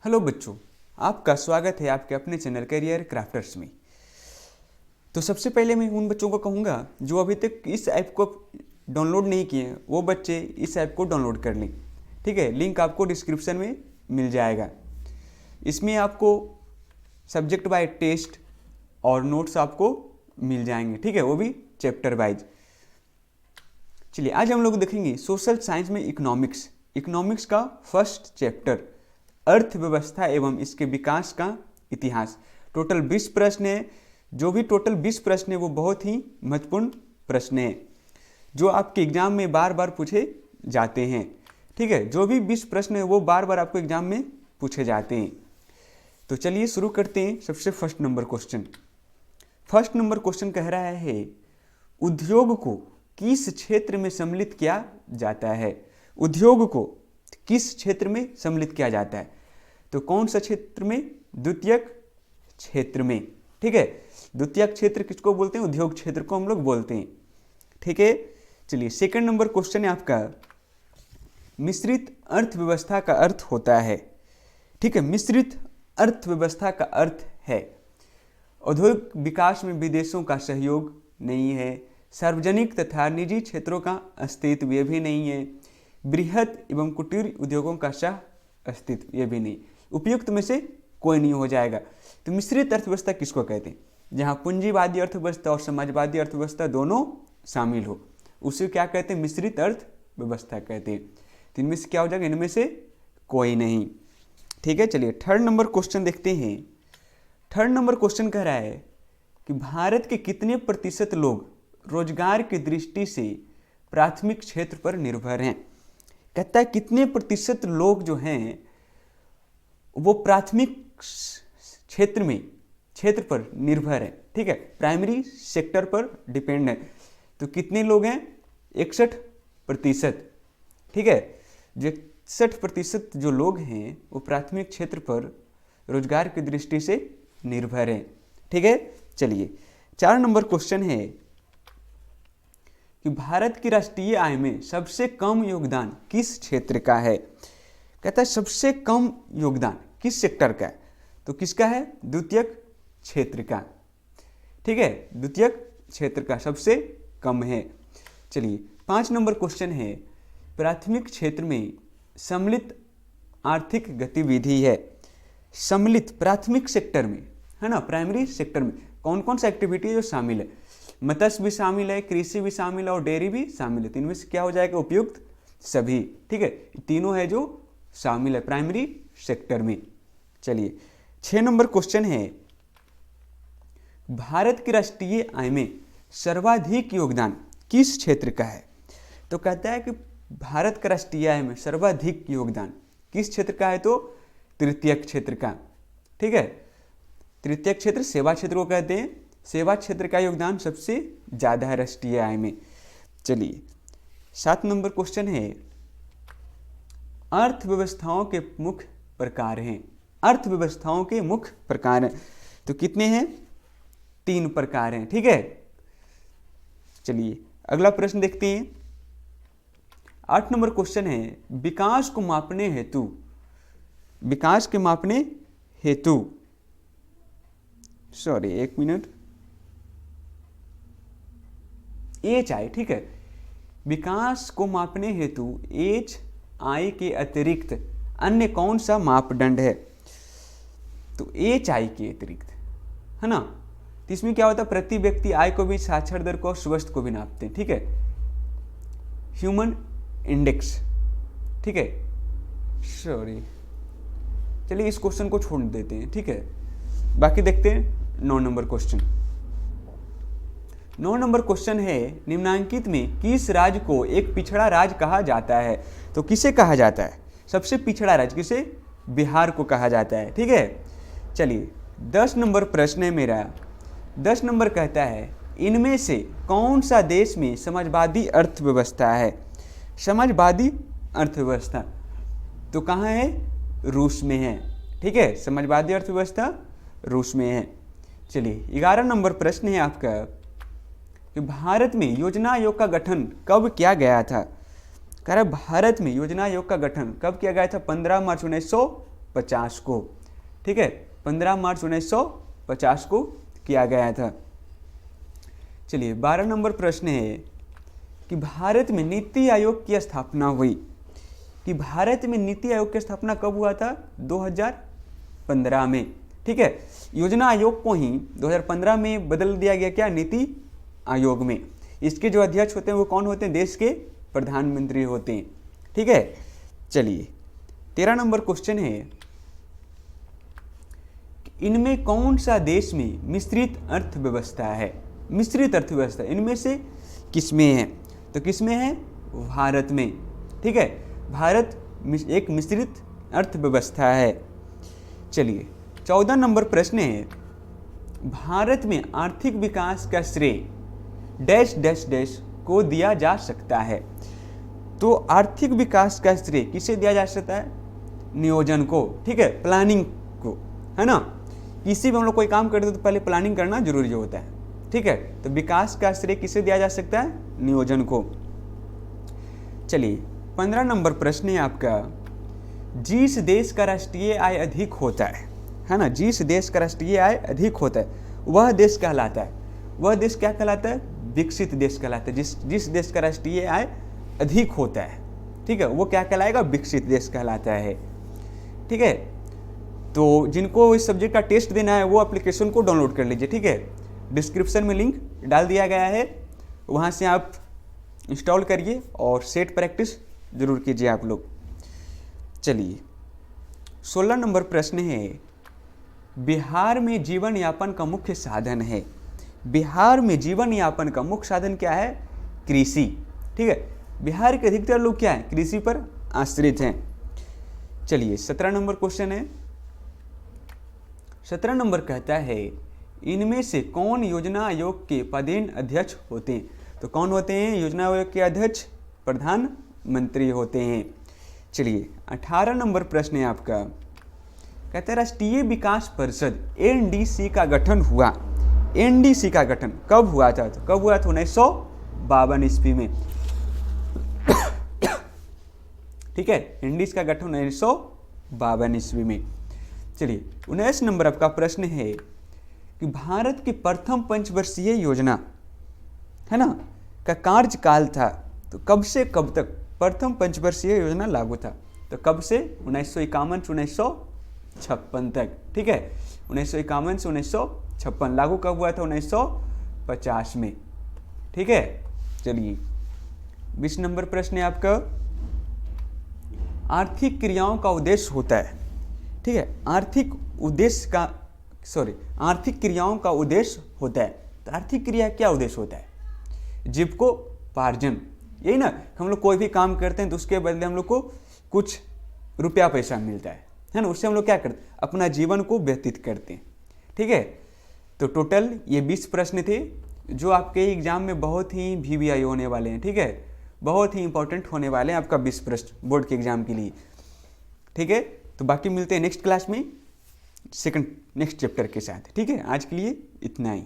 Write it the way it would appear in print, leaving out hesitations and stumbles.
Hello बच्चों, आपका स्वागत है आपके अपने चैनल करियर क्राफ्टर्स में। तो सबसे पहले मैं उन बच्चों को कहूँगा जो अभी तक इस ऐप को डाउनलोड नहीं किए हैं, वो बच्चे इस ऐप को डाउनलोड कर लें। ठीक है, लिंक आपको डिस्क्रिप्शन में मिल जाएगा। इसमें आपको सब्जेक्ट बाय टेस्ट और नोट्स आपको मिल जाएंगे। ठीक है, वो भी चैप्टर वाइज। चलिए आज हम लोग देखेंगे सोशल साइंस में इकोनॉमिक्स का फर्स्ट चैप्टर, अर्थव्यवस्था एवं इसके विकास का इतिहास। टोटल 20 प्रश्न है। जो भी टोटल 20 प्रश्न है वो बहुत ही महत्वपूर्ण प्रश्न है जो आपके एग्जाम में बार बार पूछे जाते हैं। ठीक है, जो भी 20 प्रश्न है वो बार बार आपको एग्जाम में पूछे जाते हैं। तो चलिए शुरू करते हैं। सबसे फर्स्ट नंबर क्वेश्चन कह रहा है, उद्योग को किस क्षेत्र में सम्मिलित किया जाता है? उद्योग को किस क्षेत्र में सम्मिलित किया जाता है? तो कौन सा क्षेत्र में? द्वितीयक क्षेत्र में। ठीक है, द्वितीयक क्षेत्र किसको बोलते हैं? उद्योग क्षेत्र को हम लोग बोलते हैं। ठीक है, चलिए सेकंड नंबर क्वेश्चन है आपका, मिश्रित अर्थव्यवस्था का अर्थ होता है। ठीक है, मिश्रित अर्थव्यवस्था का अर्थ है औद्योगिक विकास में विदेशों का सहयोग नहीं है, सार्वजनिक तथा निजी क्षेत्रों का अस्तित्व ये भी नहीं है, बृहत एवं कुटीर उद्योगों का सह अस्तित्व ये भी नहीं। उपयुक्त में से कोई नहीं हो जाएगा। तो मिश्रित अर्थव्यवस्था किसको कहते हैं? जहाँ पूंजीवादी अर्थव्यवस्था और समाजवादी अर्थव्यवस्था दोनों शामिल हो, उसे क्या कहते हैं? मिश्रित अर्थव्यवस्था कहते हैं। तो इनमें से क्या हो जाएगा? इनमें से कोई नहीं। ठीक है, चलिए थर्ड नंबर क्वेश्चन देखते हैं। थर्ड नंबर क्वेश्चन कह रहा है कि भारत के कितने प्रतिशत लोग रोजगार की दृष्टि से प्राथमिक क्षेत्र पर निर्भर हैं? कहता है कितने प्रतिशत लोग जो हैं वो प्राथमिक क्षेत्र पर निर्भर है। ठीक है, प्राइमरी सेक्टर पर डिपेंड है। तो कितने लोग हैं? 61%। ठीक है, जो 61% जो लोग हैं वो प्राथमिक क्षेत्र पर रोजगार की दृष्टि से निर्भर हैं। ठीक है, चलिए 4 नंबर क्वेश्चन है कि भारत की राष्ट्रीय आय में सबसे कम योगदान किस क्षेत्र का है? कहता है सबसे कम योगदान किस सेक्टर का है? तो किसका है? द्वितीयक क्षेत्र का। ठीक है, द्वितीयक क्षेत्र का सबसे कम है। चलिए 5 नंबर क्वेश्चन है, प्राथमिक क्षेत्र में सम्मिलित आर्थिक गतिविधि है। सम्मिलित प्राथमिक सेक्टर में है ना, प्राइमरी सेक्टर में कौन कौन सा एक्टिविटी है जो शामिल है? मत्स्य भी शामिल है, कृषि भी शामिल है और डेयरी भी शामिल है। इनमें से क्या हो जाएगा? उपयुक्त सभी। ठीक है, तीनों है जो शामिल है प्राइमरी सेक्टर में। चलिए 6 नंबर क्वेश्चन है, भारत की राष्ट्रीय आय में सर्वाधिक योगदान किस क्षेत्र का है? तो कहता है कि भारत का राष्ट्रीय आय में सर्वाधिक योगदान किस क्षेत्र का है? तो तृतीयक क्षेत्र का। ठीक है, तृतीयक क्षेत्र सेवा क्षेत्र को कहते हैं। सेवा क्षेत्र का योगदान सबसे ज़्यादा है राष्ट्रीय आय में। चलिए 7 नंबर क्वेश्चन है, अर्थव्यवस्थाओं के मुख्य प्रकार हैं। अर्थव्यवस्थाओं के मुख्य प्रकार हैं तो कितने हैं? 3 प्रकार हैं। ठीक है, चलिए अगला प्रश्न देखते हैं। 8 नंबर क्वेश्चन है, विकास को मापने हेतु सॉरी एक मिनट, HI। ठीक है, विकास को मापने हेतु HI के अतिरिक्त अन्य कौन सा मापदंड है? तो HI के अतिरिक्त है ना। तो इसमें क्या होता है? प्रति व्यक्ति आय को भी, साक्षर दर को और स्वास्थ्य को भी नापते हैं। ठीक है, ह्यूमन इंडेक्स। ठीक है, सॉरी चलिए इस क्वेश्चन को छोड़ देते हैं। ठीक है, बाकी देखते हैं 9 नंबर क्वेश्चन। 9 नंबर क्वेश्चन है, निम्नांकित में किस राज्य को एक पिछड़ा राज्य कहा जाता है? तो किसे कहा जाता है सबसे पिछड़ा राज्य? किसे? बिहार को कहा जाता है। ठीक है, चलिए 10 नंबर प्रश्न है मेरा। 10 नंबर कहता है, इनमें से कौन सा देश में समाजवादी अर्थव्यवस्था है? समाजवादी अर्थव्यवस्था तो कहाँ है? रूस में है। ठीक है, समाजवादी अर्थव्यवस्था रूस में है। चलिए 11 नंबर प्रश्न है आपका कि भारत में योजना आयोग का गठन कब किया गया था? कह रहा है भारत में योजना आयोग का गठन कब किया गया था? 15 मार्च 1950 को, ठीक है, 15 मार्च 1950 को किया गया था। चलिए 12 नंबर प्रश्न है कि भारत में नीति आयोग की स्थापना हुई, कि भारत में नीति आयोग की स्थापना कब हुआ था? 2015 में, ठीक है। योजना आयोग को ही 2015 में बदल दिया गया, क्या? नीति आयोग में। इसके जो अध्यक्ष होते हैं वो कौन होते हैं? देश के प्रधानमंत्री होते हैं, ठीक है। चलिए 13 नंबर क्वेश्चन है, इनमें कौन सा देश में मिश्रित अर्थव्यवस्था है? मिश्रित अर्थव्यवस्था इनमें से किसमें है? तो किसमें है? भारत में, ठीक है। भारत एक मिश्रित अर्थव्यवस्था है। चलिए 14 नंबर प्रश्न है, भारत में आर्थिक विकास का श्रेय डैश डैश डैश को दिया जा सकता है। तो आर्थिक विकास का श्रेय किसे दिया जा सकता है? नियोजन को, ठीक है, प्लानिंग को, है ना। किसी भी हम लोग कोई काम करते तो पहले प्लानिंग करना जरूरी होता है, ठीक है। तो विकास का श्रेय किसे दिया जा सकता है? नियोजन को। चलिए 15 नंबर प्रश्न है आपका, जिस देश का राष्ट्रीय आय अधिक होता है ना, जिस देश का राष्ट्रीय आय अधिक होता है वह देश कहलाता है, वह देश क्या कहलाता है? विकसित देश कहलाता है। जिस देश का राष्ट्रीय आय अधिक होता है, ठीक है, वो क्या कहलाएगा? विकसित देश कहलाता है, ठीक है। तो जिनको इस सब्जेक्ट का टेस्ट देना है वो एप्लीकेशन को डाउनलोड कर लीजिए, ठीक है। डिस्क्रिप्शन में लिंक डाल दिया गया है, वहाँ से आप इंस्टॉल करिए और सेट प्रैक्टिस जरूर कीजिए आप लोग। चलिए 16 नंबर प्रश्न है, बिहार में जीवन यापन का मुख्य साधन है। बिहार में जीवन यापन का मुख्य साधन क्या है? कृषि, ठीक है। बिहार के अधिकतर लोग क्या है? कृषि पर आश्रित हैं। चलिए 17 नंबर क्वेश्चन है, 17 नंबर कहता है, इनमें से कौन योजना आयोग के पदेन अध्यक्ष होते हैं? तो कौन होते हैं योजना आयोग के अध्यक्ष? प्रधानमंत्री होते हैं। चलिए 18 नंबर प्रश्न है आपका, कहते हैं राष्ट्रीय विकास परिषद एनडीसी का गठन हुआ। एनडीसी का गठन कब हुआ था? तो कब हुआ था? 1952 ईस्वी में, ठीक है। एनडीसी का गठन 1952 ईस्वी में। चलिए 19 नंबर आपका प्रश्न है कि भारत की प्रथम पंचवर्षीय योजना, है ना, का कार्यकाल था, तो कब से कब तक प्रथम पंचवर्षीय योजना लागू था? तो कब से? 1951 से 1956 तक, ठीक है। 1951 से 1956। लागू कब हुआ था? 1950 में, ठीक है। चलिए 20 नंबर प्रश्न है आपका, आर्थिक क्रियाओं का उद्देश्य होता है, ठीक है। आर्थिक क्रियाओं का उद्देश्य होता है। तो आर्थिक क्रिया क्या उद्देश्य होता है? जीविकोपार्जन, यही ना। हम लोग कोई भी काम करते हैं तो उसके बदले हम लोग को कुछ रुपया पैसा मिलता है ना। उससे हम लोग क्या करते हैं? अपना जीवन को व्यतीत करते हैं, ठीक है। तो टोटल ये 20 प्रश्न थे जो आपके एग्जाम में बहुत ही VVI होने वाले हैं, ठीक है। बहुत ही इंपॉर्टेंट होने वाले हैं आपका 20 प्रश्न बोर्ड के एग्जाम के लिए, ठीक है। तो बाकी मिलते हैं नेक्स्ट क्लास में नेक्स्ट चैप्टर के साथ, ठीक है। आज के लिए इतना ही।